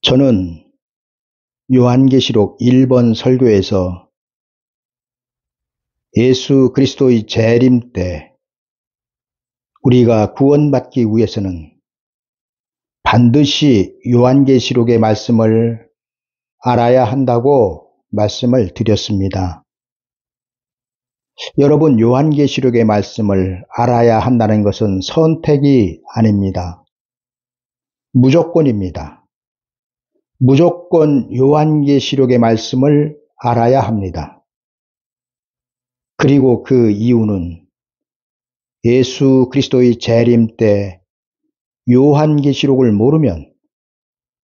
저는 요한계시록 1번 설교에서 예수 그리스도의 재림 때 우리가 구원받기 위해서는 반드시 요한계시록의 말씀을 알아야 한다고 말씀을 드렸습니다. 여러분, 요한계시록의 말씀을 알아야 한다는 것은 선택이 아닙니다. 무조건입니다. 무조건 요한계시록의 말씀을 알아야 합니다. 그리고 그 이유는 예수 그리스도의 재림 때 요한계시록을 모르면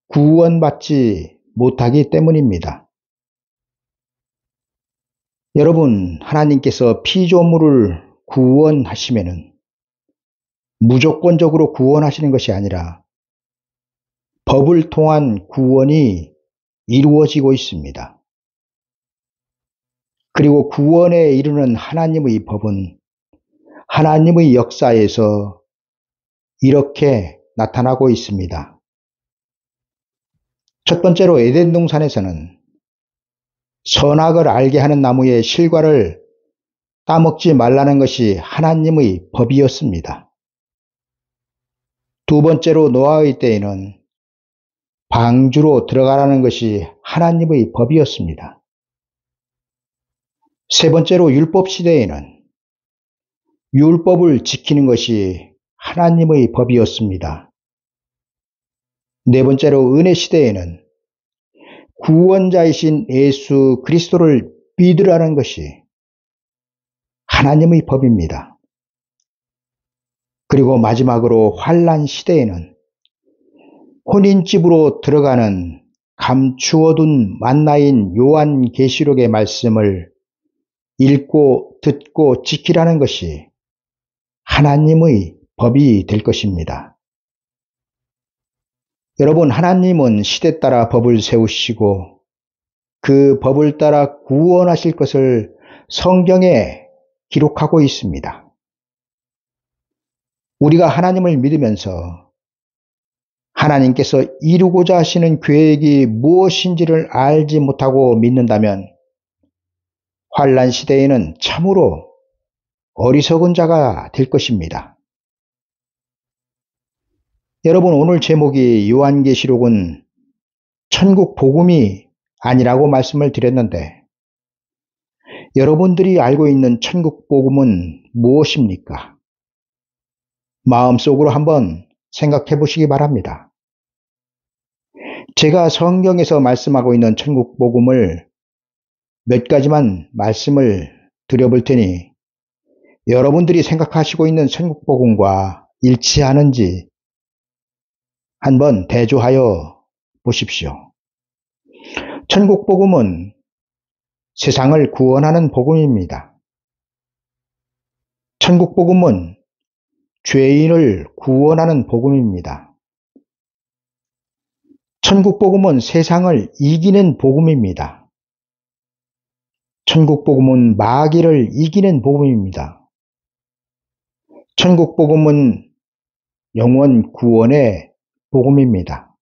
구원받지 못하기 때문입니다. 여러분, 하나님께서 피조물을 구원하시면은 무조건적으로 구원하시는 것이 아니라 법을 통한 구원이 이루어지고 있습니다. 그리고 구원에 이르는 하나님의 법은 하나님의 역사에서 이렇게 나타나고 있습니다. 첫 번째로 에덴 동산에서는 선악을 알게 하는 나무의 실과를 따먹지 말라는 것이 하나님의 법이었습니다. 두 번째로 노아의 때에는 방주로 들어가라는 것이 하나님의 법이었습니다. 세 번째로 율법 시대에는 율법을 지키는 것이 하나님의 법이었습니다. 네 번째로 은혜 시대에는 구원자이신 예수 그리스도를 믿으라는 것이 하나님의 법입니다. 그리고 마지막으로 환난 시대에는 혼인집으로 들어가는 감추어둔 만나인 요한계시록의 말씀을 읽고 듣고 지키라는 것이 하나님의 법이 될 것입니다. 여러분, 하나님은 시대 따라 법을 세우시고 그 법을 따라 구원하실 것을 성경에 기록하고 있습니다. 우리가 하나님을 믿으면서 하나님께서 이루고자 하시는 계획이 무엇인지를 알지 못하고 믿는다면 환난 시대에는 참으로 어리석은 자가 될 것입니다. 여러분, 오늘 제목이 요한계시록은 천국 복음이 아니라고 말씀을 드렸는데 여러분들이 알고 있는 천국 복음은 무엇입니까? 마음속으로 한번 생각해 보시기 바랍니다. 제가 성경에서 말씀하고 있는 천국 복음을 몇 가지만 말씀을 드려볼 테니 여러분들이 생각하시고 있는 천국 복음과 일치하는지 한번 대조하여 보십시오. 천국 복음은 세상을 구원하는 복음입니다. 천국 복음은 죄인을 구원하는 복음입니다. 천국 복음은 세상을 이기는 복음입니다. 천국 복음은 마귀를 이기는 복음입니다. 천국 복음은 영원 구원의 복음입니다.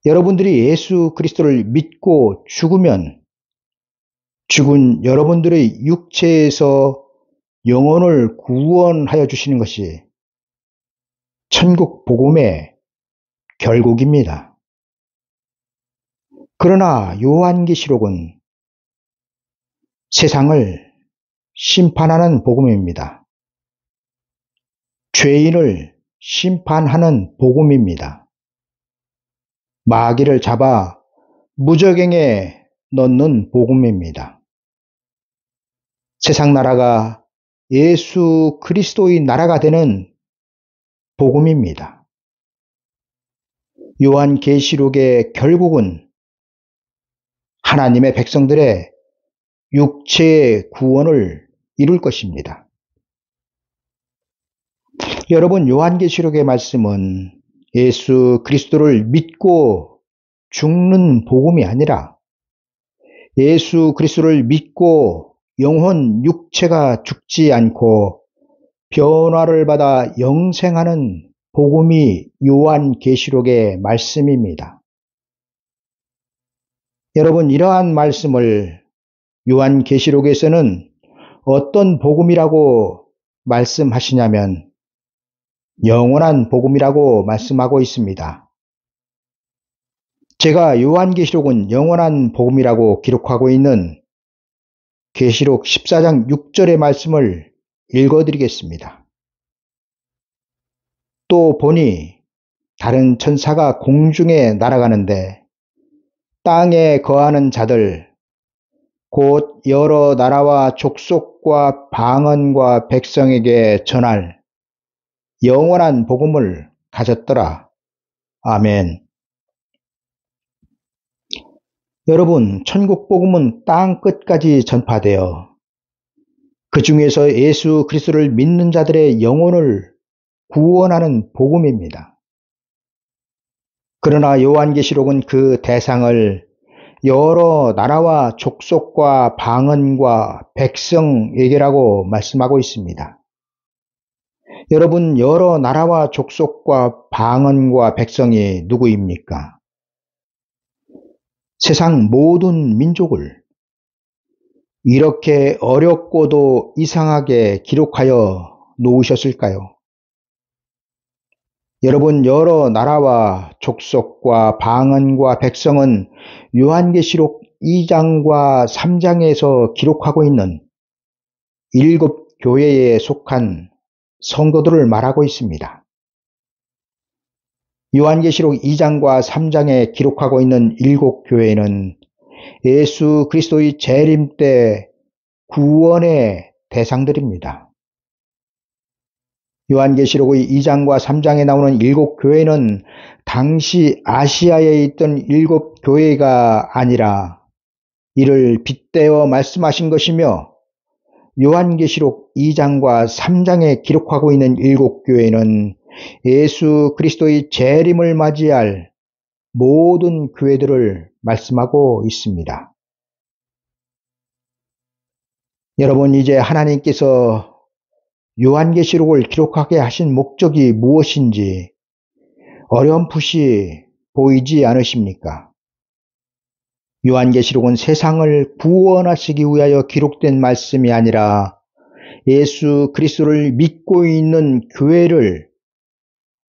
여러분들이 예수 그리스도를 믿고 죽으면 죽은 여러분들의 육체에서 영혼을 구원하여 주시는 것이 천국 복음의 결국입니다. 그러나 요한계시록은 세상을 심판하는 복음입니다. 죄인을 심판하는 복음입니다. 마귀를 잡아 무저갱에 넣는 복음입니다. 세상 나라가 예수 그리스도의 나라가 되는 복음입니다. 요한계시록의 결국은 하나님의 백성들의 육체의 구원을 이룰 것입니다. 여러분, 요한계시록의 말씀은 예수 그리스도를 믿고 죽는 복음이 아니라 예수 그리스도를 믿고 영혼 육체가 죽지 않고 변화를 받아 영생하는 복음이 요한계시록의 말씀입니다. 여러분, 이러한 말씀을 요한계시록에서는 어떤 복음이라고 말씀하시냐면 영원한 복음이라고 말씀하고 있습니다. 제가 요한계시록은 영원한 복음이라고 기록하고 있는 계시록 14장 6절의 말씀을 읽어드리겠습니다. 또 보니 다른 천사가 공중에 날아가는데 땅에 거하는 자들 곧 여러 나라와 족속과 방언과 백성에게 전할 영원한 복음을 가졌더라. 아멘. 여러분, 천국 복음은 땅 끝까지 전파되어 그 중에서 예수 그리스도를 믿는 자들의 영혼을 구원하는 복음입니다. 그러나 요한계시록은 그 대상을 여러 나라와 족속과 방언과 백성에게라고 말씀하고 있습니다. 여러분, 여러 나라와 족속과 방언과 백성이 누구입니까? 세상 모든 민족을 이렇게 어렵고도 이상하게 기록하여 놓으셨을까요? 여러분, 여러 나라와 족속과 방언과 백성은 요한계시록 2장과 3장에서 기록하고 있는 7 교회에 속한 성도들을 말하고 있습니다. 요한계시록 2장과 3장에 기록하고 있는 7 교회는 예수 그리스도의 재림 때 구원의 대상들입니다. 요한계시록의 2장과 3장에 나오는 7 교회는 당시 아시아에 있던 7 교회가 아니라 이를 빗대어 말씀하신 것이며 요한계시록 2장과 3장에 기록하고 있는 7 교회는 예수 그리스도의 재림을 맞이할 모든 교회들을 말씀하고 있습니다. 여러분, 이제 하나님께서 요한계시록을 기록하게 하신 목적이 무엇인지 어렴풋이 보이지 않으십니까? 요한계시록은 세상을 구원하시기 위하여 기록된 말씀이 아니라 예수 그리스도를 믿고 있는 교회를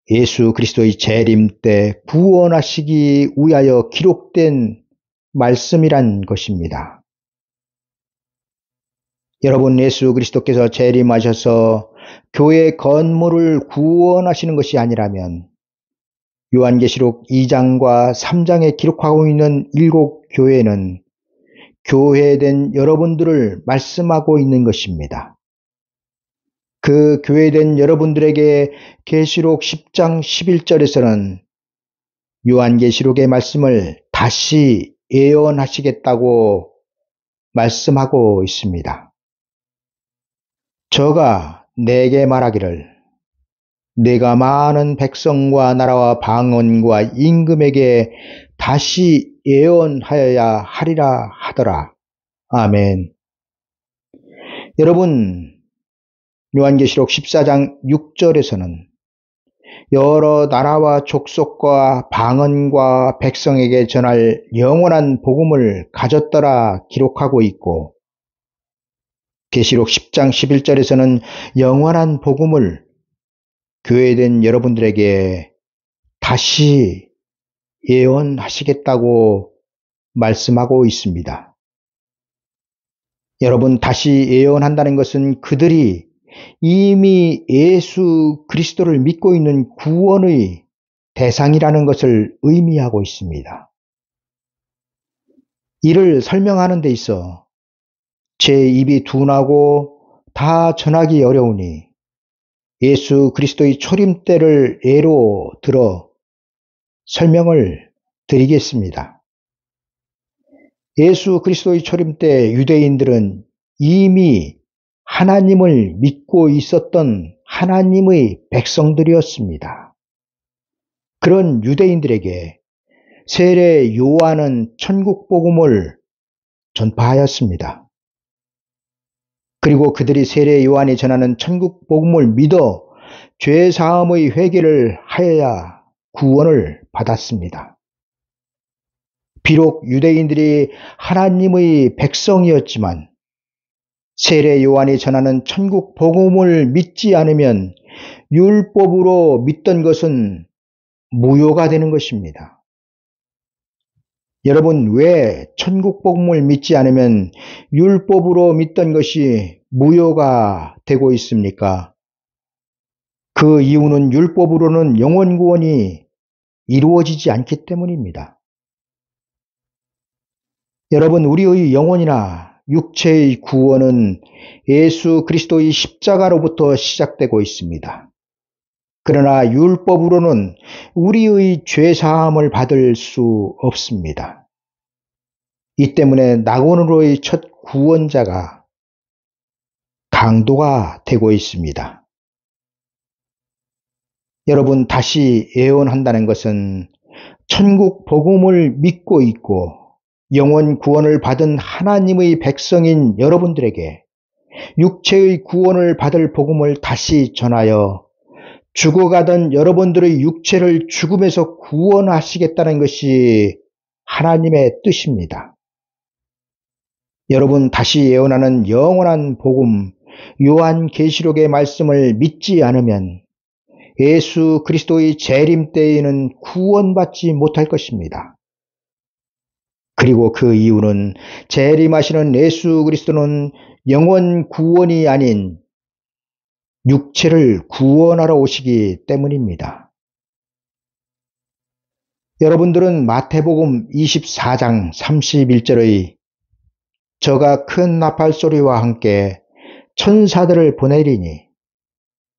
예수 그리스도의 재림 때 구원하시기 위하여 기록된 말씀이란 것입니다. 여러분, 예수 그리스도께서 재림하셔서 교회 건물을 구원하시는 것이 아니라면 요한계시록 2장과 3장에 기록하고 있는 7 교회는 교회된 여러분들을 말씀하고 있는 것입니다. 그 교회된 여러분들에게 계시록 10장 11절에서는 요한계시록의 말씀을 다시 예언하시겠다고 말씀하고 있습니다. 저가 내게 말하기를 내가 많은 백성과 나라와 방언과 임금에게 다시 예언하여야 하리라 하더라. 아멘. 여러분, 요한계시록 14장 6절에서는 여러 나라와 족속과 방언과 백성에게 전할 영원한 복음을 가졌더라 기록하고 있고 계시록 10장 11절에서는 영원한 복음을 교회된 여러분들에게 다시 예언하시겠다고 말씀하고 있습니다. 여러분, 다시 예언한다는 것은 그들이 이미 예수 그리스도를 믿고 있는 구원의 대상이라는 것을 의미하고 있습니다. 이를 설명하는 데 있어 제 입이 둔하고 다 전하기 어려우니 예수 그리스도의 초림 때를 예로 들어 설명을 드리겠습니다. 예수 그리스도의 초림 때 유대인들은 이미 하나님을 믿고 있었던 하나님의 백성들이었습니다. 그런 유대인들에게 세례 요한은 천국 복음을 전파하였습니다. 그리고 그들이 세례 요한이 전하는 천국 복음을 믿어 죄사함의 회개를 하여야 구원을 받았습니다. 비록 유대인들이 하나님의 백성이었지만 세례 요한이 전하는 천국 복음을 믿지 않으면 율법으로 믿던 것은 무효가 되는 것입니다. 여러분, 왜 천국 복음을 믿지 않으면 율법으로 믿던 것이 무효가 되고 있습니까? 그 이유는 율법으로는 영혼 구원이 이루어지지 않기 때문입니다. 여러분, 우리의 영혼이나 육체의 구원은 예수 그리스도의 십자가로부터 시작되고 있습니다. 그러나 율법으로는 우리의 죄사함을 받을 수 없습니다. 이 때문에 낙원으로의 첫 구원자가 강도가 되고 있습니다. 여러분, 다시 예언한다는 것은 천국 복음을 믿고 있고 영원 구원을 받은 하나님의 백성인 여러분들에게 육체의 구원을 받을 복음을 다시 전하여 죽어가던 여러분들의 육체를 죽음에서 구원하시겠다는 것이 하나님의 뜻입니다. 여러분, 다시 예언하는 영원한 복음, 요한계시록의 말씀을 믿지 않으면 예수 그리스도의 재림 때에는 구원받지 못할 것입니다. 그리고 그 이유는 재림하시는 예수 그리스도는 영원 구원이 아닌 육체를 구원하러 오시기 때문입니다. 여러분들은 마태복음 24장 31절의 저가 큰 나팔 소리와 함께 천사들을 보내리니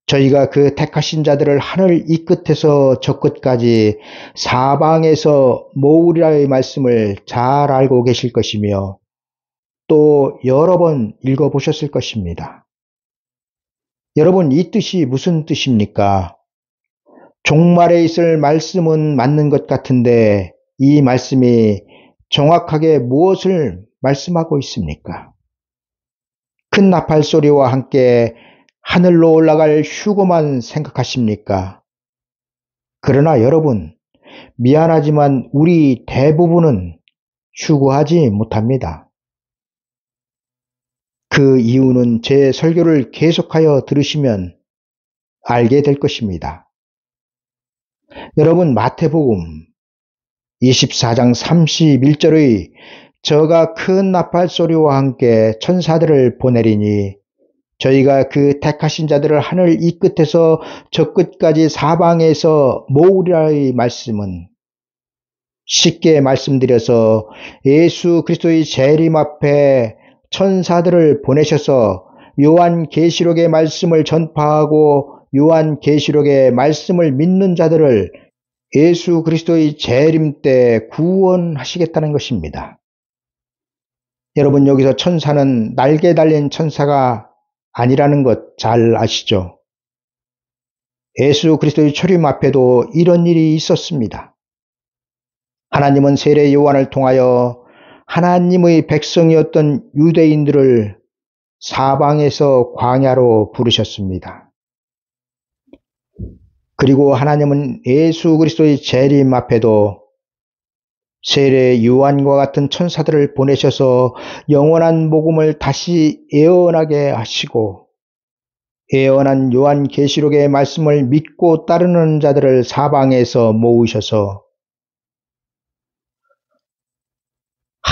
저희가 그 택하신 자들을 하늘 이 끝에서 저 끝까지 사방에서 모으리라의 말씀을 잘 알고 계실 것이며 또 여러 번 읽어보셨을 것입니다. 여러분, 이 뜻이 무슨 뜻입니까? 종말에 있을 말씀은 맞는 것 같은데 이 말씀이 정확하게 무엇을 말씀하고 있습니까? 큰 나팔 소리와 함께 하늘로 올라갈 휴거만 생각하십니까? 그러나 여러분, 미안하지만 우리 대부분은 휴거하지 못합니다. 그 이유는 제 설교를 계속하여 들으시면 알게 될 것입니다. 여러분, 마태복음 24장 31절의 저가 큰 나팔 소리와 함께 천사들을 보내리니 저희가 그 택하신 자들을 하늘 이 끝에서 저 끝까지 사방에서 모으리라의 말씀은 쉽게 말씀드려서 예수 그리스도의 재림 앞에 천사들을 보내셔서 요한계시록의 말씀을 전파하고 요한계시록의 말씀을 믿는 자들을 예수 그리스도의 재림 때 구원하시겠다는 것입니다. 여러분, 여기서 천사는 날개 달린 천사가 아니라는 것 잘 아시죠? 예수 그리스도의 초림 앞에도 이런 일이 있었습니다. 하나님은 세례 요한을 통하여 하나님의 백성이었던 유대인들을 사방에서 광야로 부르셨습니다. 그리고 하나님은 예수 그리스도의 재림 앞에도 세례 요한과 같은 천사들을 보내셔서 영원한 복음을 다시 예언하게 하시고 예언한 요한계시록의 말씀을 믿고 따르는 자들을 사방에서 모으셔서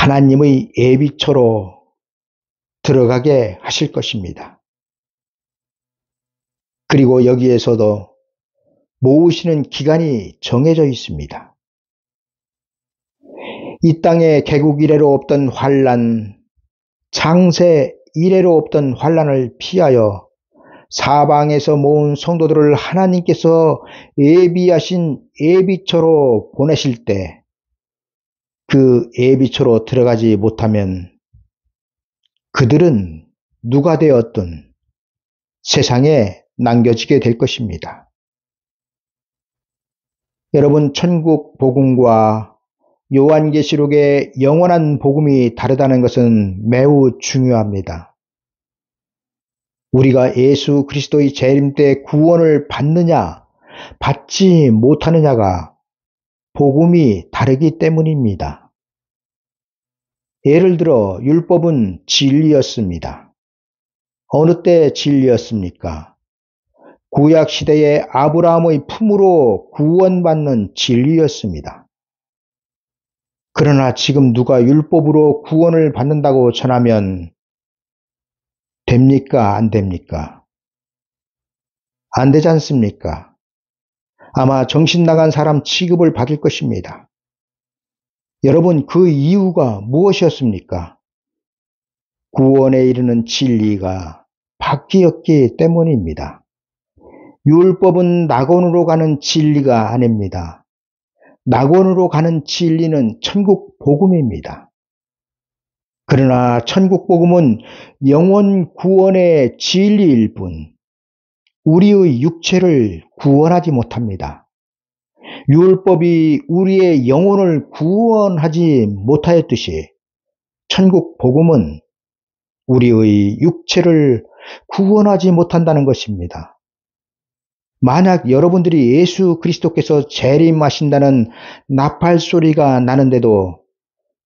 하나님의 예비처로 들어가게 하실 것입니다. 그리고 여기에서도 모으시는 기간이 정해져 있습니다. 이 땅에 개국 이래로 없던 환난, 창세 이래로 없던 환난을 피하여 사방에서 모은 성도들을 하나님께서 예비하신 예비처로 보내실 때 그 예비처로 들어가지 못하면 그들은 누가 되었든 세상에 남겨지게 될 것입니다. 여러분, 천국 복음과 요한계시록의 영원한 복음이 다르다는 것은 매우 중요합니다. 우리가 예수 그리스도의 재림 때 구원을 받느냐, 받지 못하느냐가 복음이 다르기 때문입니다. 예를 들어 율법은 진리였습니다. 어느 때 진리였습니까? 구약 시대의 아브라함의 품으로 구원받는 진리였습니다. 그러나 지금 누가 율법으로 구원을 받는다고 전하면 됩니까? 안 됩니까? 안 되지 않습니까? 아마 정신 나간 사람 취급을 받을 것입니다. 여러분, 그 이유가 무엇이었습니까? 구원에 이르는 진리가 바뀌었기 때문입니다. 율법은 낙원으로 가는 진리가 아닙니다. 낙원으로 가는 진리는 천국 복음입니다. 그러나 천국 복음은 영혼 구원의 진리일 뿐 우리의 육체를 구원하지 못합니다. 율법이 우리의 영혼을 구원하지 못하였듯이 천국 복음은 우리의 육체를 구원하지 못한다는 것입니다. 만약 여러분들이 예수 그리스도께서 재림하신다는 나팔 소리가 나는데도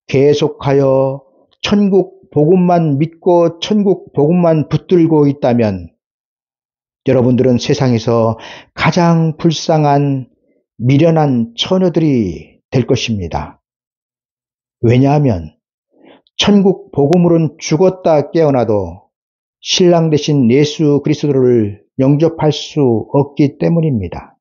계속하여 천국 복음만 믿고 천국 복음만 붙들고 있다면 여러분들은 세상에서 가장 불쌍한 미련한 처녀들이 될 것입니다. 왜냐하면 천국 복음으로는 죽었다 깨어나도 신랑 되신 예수 그리스도를 영접할 수 없기 때문입니다.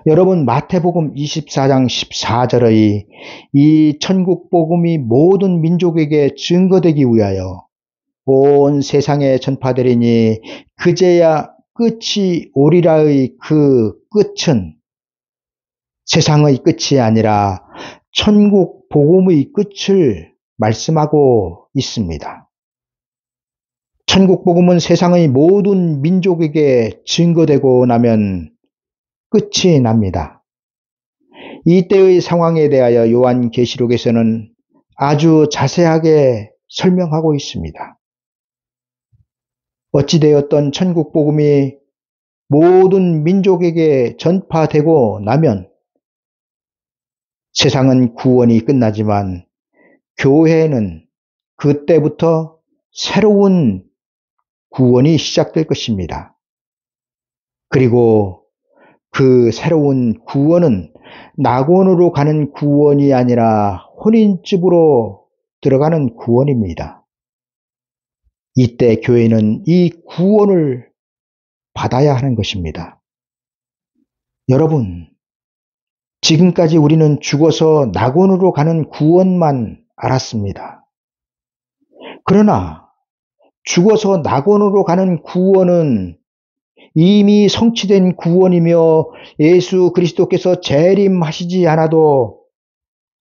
여러분, 마태복음 24장 14절의 이 천국 복음이 모든 민족에게 증거되기 위하여 온 세상에 전파되리니 그제야 끝이 오리라의 그 끝은 세상의 끝이 아니라 천국 복음의 끝을 말씀하고 있습니다. 천국 복음은 세상의 모든 민족에게 증거되고 나면 끝이 납니다. 이때의 상황에 대하여 요한계시록에서는 아주 자세하게 설명하고 있습니다. 어찌되었던 천국 복음이 모든 민족에게 전파되고 나면 세상은 구원이 끝나지만 교회는 그때부터 새로운 구원이 시작될 것입니다. 그리고 그 새로운 구원은 낙원으로 가는 구원이 아니라 혼인집으로 들어가는 구원입니다. 이때 교회는 이 구원을 받아야 하는 것입니다. 여러분, 지금까지 우리는 죽어서 낙원으로 가는 구원만 알았습니다. 그러나 죽어서 낙원으로 가는 구원은 이미 성취된 구원이며 예수 그리스도께서 재림하시지 않아도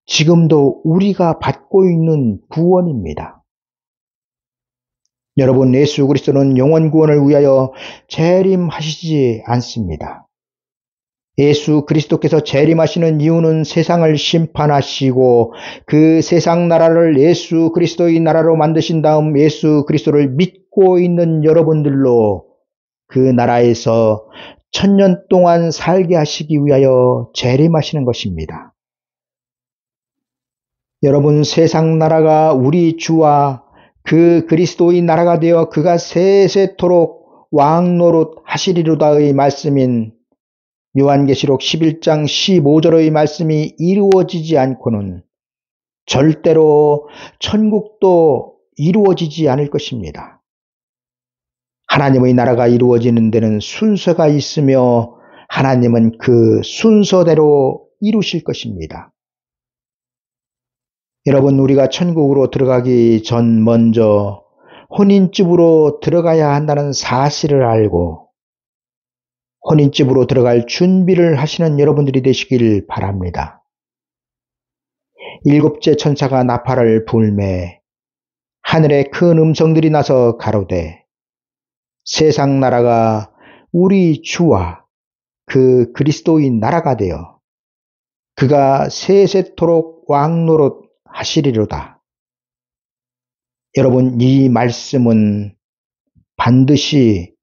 지금도 우리가 받고 있는 구원입니다. 여러분, 예수 그리스도는 영원 구원을 위하여 재림하시지 않습니다. 예수 그리스도께서 재림하시는 이유는 세상을 심판하시고 그 세상 나라를 예수 그리스도의 나라로 만드신 다음 예수 그리스도를 믿고 있는 여러분들로 그 나라에서 1000년 동안 살게 하시기 위하여 재림하시는 것입니다. 여러분, 세상 나라가 우리 주와 그 그리스도의 나라가 되어 그가 세세토록 왕노릇 하시리로다의 말씀인 요한계시록 11장 15절의 말씀이 이루어지지 않고는 절대로 천국도 이루어지지 않을 것입니다. 하나님의 나라가 이루어지는 데는 순서가 있으며 하나님은 그 순서대로 이루실 것입니다. 여러분, 우리가 천국으로 들어가기 전 먼저 혼인집으로 들어가야 한다는 사실을 알고 혼인집으로 들어갈 준비를 하시는 여러분들이 되시길 바랍니다. 7째 천사가 나팔을 불매 하늘에 큰 음성들이 나서 가로되 세상 나라가 우리 주와 그 그리스도의 나라가 되어 그가 세세토록 왕노릇 하시리로다. 여러분, 이 말씀은 반드시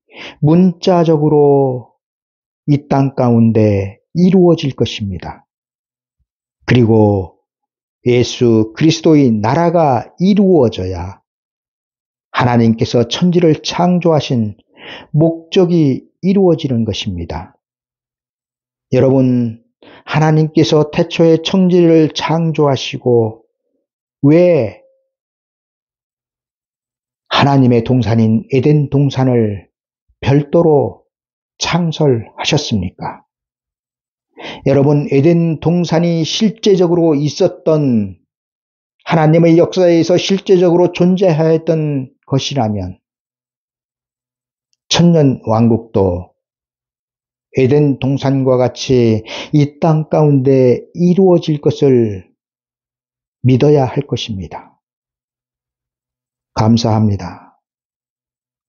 문자적으로 이 땅 가운데 이루어질 것입니다. 그리고 예수 그리스도의 나라가 이루어져야 하나님께서 천지를 창조하신 목적이 이루어지는 것입니다. 여러분, 하나님께서 태초에 천지를 창조하시고 왜 하나님의 동산인 에덴 동산을 별도로 창설하셨습니까? 여러분, 에덴 동산이 실제적으로 있었던 하나님의 역사에서 실제적으로 존재하였던 것이라면 천년 왕국도 에덴 동산과 같이 이 땅 가운데 이루어질 것을 믿어야 할 것입니다. 감사합니다.